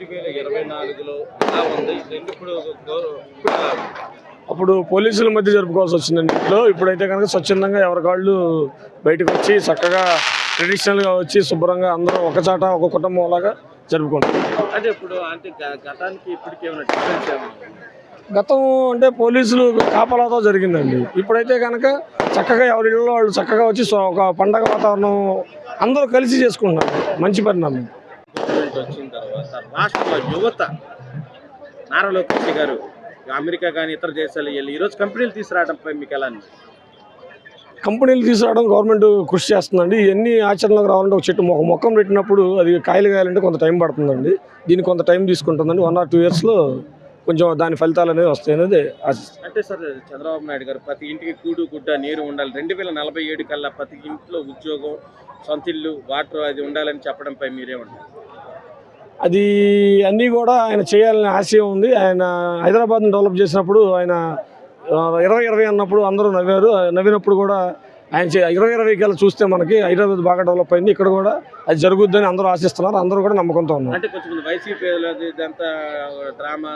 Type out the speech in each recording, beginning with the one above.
2024లో ఎలా ఉంది? అప్పుడు పోలీసుల మధ్య జరుపుకోవాల్సి వచ్చిందండి ఇంట్లో. ఇప్పుడైతే కనుక స్వచ్ఛందంగా ఎవరికాళ్ళు బయటకు వచ్చి చక్కగా ట్రెడిషనల్గా వచ్చి శుభ్రంగా అందరూ ఒకచాట ఒక కుటుంబం లాగా జరుపుకుంటారు. అంటే ఇప్పుడు అంటే గతానికి ఇప్పటికి ఏమైనా డిఫరెన్స్ ఏమన్నా? గతం అంటే పోలీసులు కాపలాతో జరిగిందండి. ఇప్పుడైతే కనుక చక్కగా ఎవరి ఇళ్ళలో వాళ్ళు చక్కగా వచ్చి ఒక పండగ వాతావరణం అందరూ కలిసి చేసుకుంటున్నారు. మంచి పరిణామం. గవర్నమెంట్ వచ్చిన తర్వాత రాష్ట్రంలో యువత నారా లోకేష్ గారు అమెరికా కానీ ఇతర దేశాలు వెళ్ళి ఈరోజు కంపెనీలు తీసుకురావడంపై మీకు ఎలా ఉంది? కంపెనీలు తీసుకురావడం గవర్నమెంట్ కృషి చేస్తుందండి. ఇవన్నీ ఆచరణలోకి రావాలంటే ఒక చెట్టు ఒక మొక్కం పెట్టినప్పుడు అది కాయలు కాయాలంటే కొంత టైం పడుతుందండి. దీనికి కొంత టైం తీసుకుంటుందండి. 1 or 2 yearsలో కొంచెం దాని ఫలితాలు అనేది వస్తాయి అనేది ఆశిస్తాం. అంటే సార్ చంద్రబాబు నాయుడు గారు ప్రతి ఇంటికి కూడు గుడ్డ నీరు ఉండాలి, 2047 కల్లా ప్రతి ఇంట్లో ఉద్యోగం, సొంత ఇల్లు, వాటర్ అది ఉండాలని చెప్పడంపై మీరేమంటారు? అది అన్నీ కూడా ఆయన చేయాలనే ఆశయం ఉంది. ఆయన హైదరాబాద్ని డెవలప్ చేసినప్పుడు ఆయన 2020 అన్నప్పుడు అందరూ నవ్వారు. నవ్వినప్పుడు కూడా ఆయన 2020 కల్లా చూస్తే మనకి హైదరాబాద్ బాగా డెవలప్ అయింది. ఇక్కడ కూడా అది జరుగుద్దని అందరూ ఆశిస్తున్నారు. అందరూ కూడా నమ్మకంతో ఉన్నారు. అంటే కొంచెం వైసీపీ ఇదంతా డ్రామా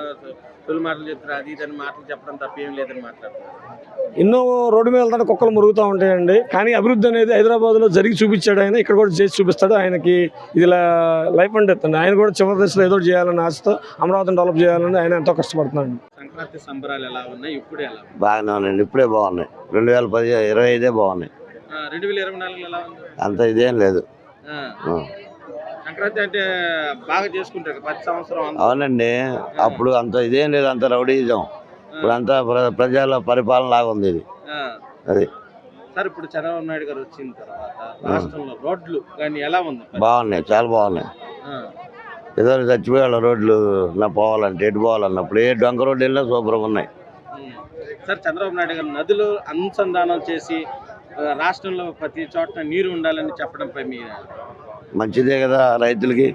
తొలి మాటలు చెప్తారు, అది ఇదని మాటలు చెప్పడం తప్ప ఏం లేదని మాట్లాడుతున్నారు. ఎన్నో రోడ్డు మీద వెళ్తాడు కుక్కలు మురుగుతూ ఉంటాయండి. కానీ అభివృద్ధి అనేది హైదరాబాద్లో జరిగి చూపించాడు ఆయన. ఇక్కడ కూడా చేసి చూపిస్తాడు. ఆయనకి ఇది లైఫ్ అంటే ఎత్తండి. ఆయన కూడా చివరి దశలో ఏదో చేయాలని ఆశతో అమరావతిని డెవలప్ చేయాలని ఆయన ఎంతో కష్టపడుతున్నాడు. సంక్రాంతి సంబరాలు ఎలా ఉన్నాయి? ఇప్పుడు ఎలా బాగానే ఉన్నాయండి. ఇప్పుడే బాగున్నాయి. 2025 బాగున్నాయి. 2024 ఎలా ఉంది? అంత ఇదేం లేదు. సంక్రాంతి అంటే బాగా చేసుకుంటారు ప్రతి సంవత్సరం. అవునండి. అప్పుడు అంత ఇదేం లేదు. అంత రౌడీజం. ఇప్పుడు అంతా ప్రజల పరిపాలన లాగా ఉంది ఇది. అది సార్ ఇప్పుడు చంద్రబాబు నాయుడు గారు వచ్చిన తర్వాత రాష్ట్రంలో రోడ్లు కానీ ఎలా ఉంది? బాగున్నాయి. చాలా బాగున్నాయి. ఏదో చచ్చిపోయాడు రోడ్లు పోవాలంటే ఎటు పోవాలన్నప్పుడు ఏ డొంక రోడ్డు వెళ్ళినా సూపర్గా ఉన్నాయి. సార్ చంద్రబాబు నాయుడు గారు నదులు అనుసంధానం చేసి రాష్ట్రంలో ప్రతి చోట నీరు ఉండాలని చెప్పడంపై మీ మంచిదే కదా. రైతులకి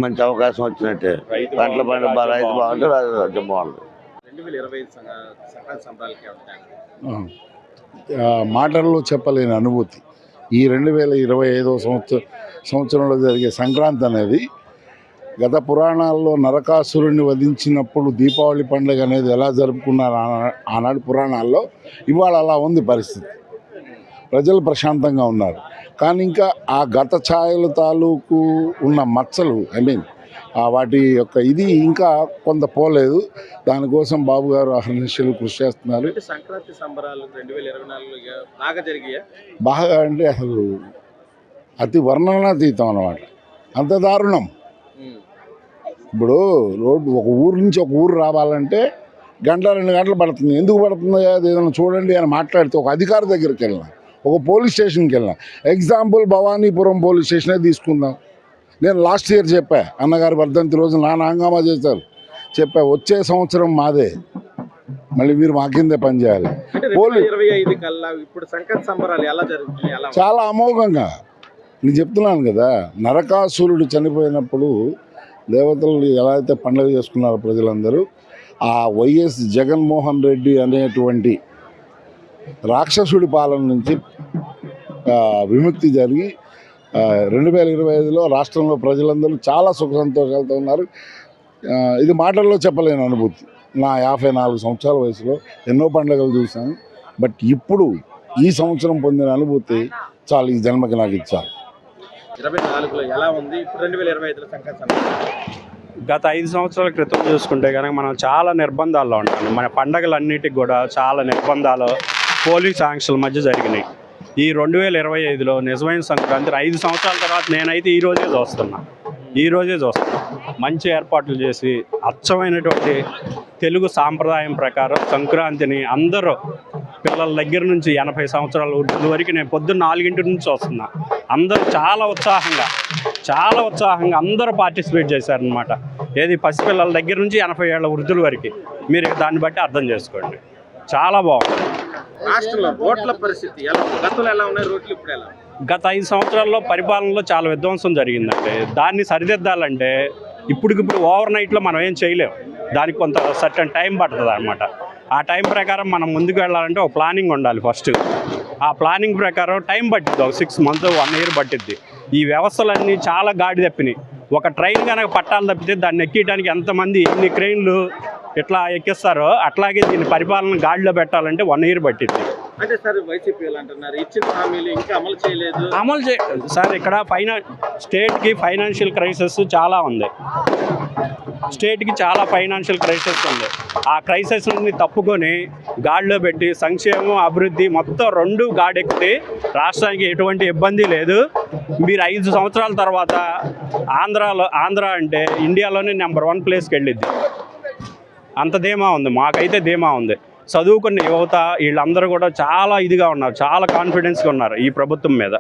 మంచి అవకాశం వచ్చినట్టే. పంటల పంట రైతు బాగుంటే రాజ్యం బాగుంటుంది. 2025 సంక్రాంతి సంబరాలకి మాటల్లో చెప్పలేని అనుభూతి. ఈ 2025 సంవత్సరంలో జరిగే సంక్రాంతి అనేది గత పురాణాల్లో నరకాసురుడిని వధించినప్పుడు దీపావళి పండుగ అనేది ఎలా జరుపుకున్నారు ఆనాడు పురాణాల్లో, ఇవాళ అలా ఉంది పరిస్థితి. ప్రజలు ప్రశాంతంగా ఉన్నారు. కానీ ఇంకా ఆ గత ఛాయల తాలూకు ఉన్న మచ్చలు వాటి యొక్క ఇది ఇంకా కొంత పోలేదు. దానికోసం బాబు గారు అహర్నిశలు కృషి చేస్తున్నారు. సంక్రాంతి సంబరాలు 2024 బాగా జరిగాయి. బాగా అంటే అసలు అతి వర్ణనాతీతం అన్నమాట. అంత దారుణం. ఇప్పుడు రోడ్డు ఒక ఊరు నుంచి ఒక ఊరు రావాలంటే 1-2 గంటలు పడుతుంది. ఎందుకు పడుతుంది? అది ఏదైనా చూడండి అని మాట్లాడితే ఒక అధికారి దగ్గరికి వెళ్ళినా, ఒక పోలీస్ స్టేషన్కి వెళ్ళినా, ఎగ్జాంపుల్ భవానీపురం పోలీస్ స్టేషనే తీసుకుందాం. నేను లాస్ట్ ఇయర్ చెప్పా, అన్నగారి వర్ధంతి రోజు నాన్న హంగామా చేశారు. చెప్పా వచ్చే సంవత్సరం మాదే, మళ్ళీ మీరు మా కిందే పనిచేయాలి. చాలా అమోఘంగా నేను చెప్తున్నాను కదా. నరకాసురుడు చనిపోయినప్పుడు దేవతలు ఎలా అయితే పండుగ చేసుకున్నారో ప్రజలందరూ, ఆ వైఎస్ జగన్మోహన్ రెడ్డి అనేటువంటి రాక్షసుడి పాలన నుంచి విముక్తి జరిగి 2025లో రాష్ట్రంలో ప్రజలందరూ చాలా సుఖ సంతోషాలతో ఉన్నారు. ఇది మాటల్లో చెప్పలేని అనుభూతి. నా 54 సంవత్సరాల వయసులో ఎన్నో పండుగలు చూశాను. బట్ ఇప్పుడు ఈ సంవత్సరం పొందిన అనుభూతి చాలా ఈ జన్మకి నాకు ఇచ్చారు. 24లో ఎలా ఉంది? ఇప్పుడు 2025లో సంక్రాంతి గత 5 సంవత్సరాల క్రితం చూసుకుంటే కనుక మనం చాలా నిర్బంధాల్లో ఉంటాం. మన పండగలన్నిటికి కూడా చాలా నిర్బంధాలు, పోలీస్ ఆంక్షల మధ్య జరిగినాయి. ఈ 2025లో నిజమైన సంక్రాంతి 5 సంవత్సరాల తర్వాత నేనైతే ఈరోజే చూస్తున్నా. మంచి ఏర్పాట్లు చేసి అచ్చమైనటువంటి తెలుగు సాంప్రదాయం ప్రకారం సంక్రాంతిని అందరూ పిల్లల దగ్గర నుంచి 80 సంవత్సరాల వృద్ధుల వరకు నేను పొద్దున్న 4 నుంచి వస్తున్నా. అందరూ చాలా ఉత్సాహంగా అందరూ పార్టిసిపేట్ చేశారనమాట. ఏది పసిపిల్లల దగ్గర నుంచి 80 ఏళ్ల వృద్ధుల వరకు. మీరు దాన్ని బట్టి అర్థం చేసుకోండి. చాలా బాగుంది. రాష్ట్రంలో రోడ్ల పరిస్థితి గతంలో ఎలా ఉన్నాయి, రోడ్లు ఇప్పుడు ఎలా? గత 5 సంవత్సరాల్లో పరిపాలనలో చాలా విధ్వంసం జరిగిందండి. దాన్ని సరిదిద్దాలంటే ఇప్పటికిప్పుడు ఓవర్ నైట్లో మనం ఏం చేయలేం. దానికి కొంత సర్టన్ టైం పడుతుంది అనమాట. ఆ టైం ప్రకారం మనం ముందుకు వెళ్ళాలంటే ఒక ప్లానింగ్ ఉండాలి ఫస్ట్. ఆ ప్లానింగ్ ప్రకారం టైం పట్టిద్ది. ఒక 6 months 1 year పట్టిద్ది. ఈ వ్యవస్థలన్నీ చాలా గాడి తప్పినాయి. ఒక ట్రైన్ కనుక పట్టాలు తప్పితే దాన్ని ఎక్కియడానికి ఎంతమంది ఎన్ని క్రెయిన్లు ఇట్లా ఎక్కిస్తారో అట్లాగే దీని పరిపాలన గాడిలో పెట్టాలంటే 1 year పట్టింది. అంటే సార్ వైసీపీ వాళ్ళు అంటున్నారు ఇచ్చిన హామీలు ఇంకా అమలు చేయలేదు. సార్ ఇక్కడ స్టేట్కి ఫైనాన్షియల్ క్రైసిస్ చాలా ఉంది. స్టేట్కి చాలా ఫైనాన్షియల్ క్రైసిస్ ఉంది. ఆ క్రైసిస్ని తప్పుకొని గాడిలో పెట్టి సంక్షేమం అభివృద్ధి మొత్తం 2 గాడెక్కితే రాష్ట్రానికి ఎటువంటి ఇబ్బంది లేదు. మీరు 5 సంవత్సరాల తర్వాత ఆంధ్ర అంటే ఇండియాలోనే నెంబర్ 1 ప్లేస్కి వెళ్ళిద్ది. అంత ధీమా ఉంది, మాకైతే ధీమా ఉంది. చదువుకున్న యువత వీళ్ళందరూ కూడా చాలా ఇదిగా ఉన్నారు, చాలా కాన్ఫిడెన్స్గా ఉన్నారు ఈ ప్రభుత్వం మీద.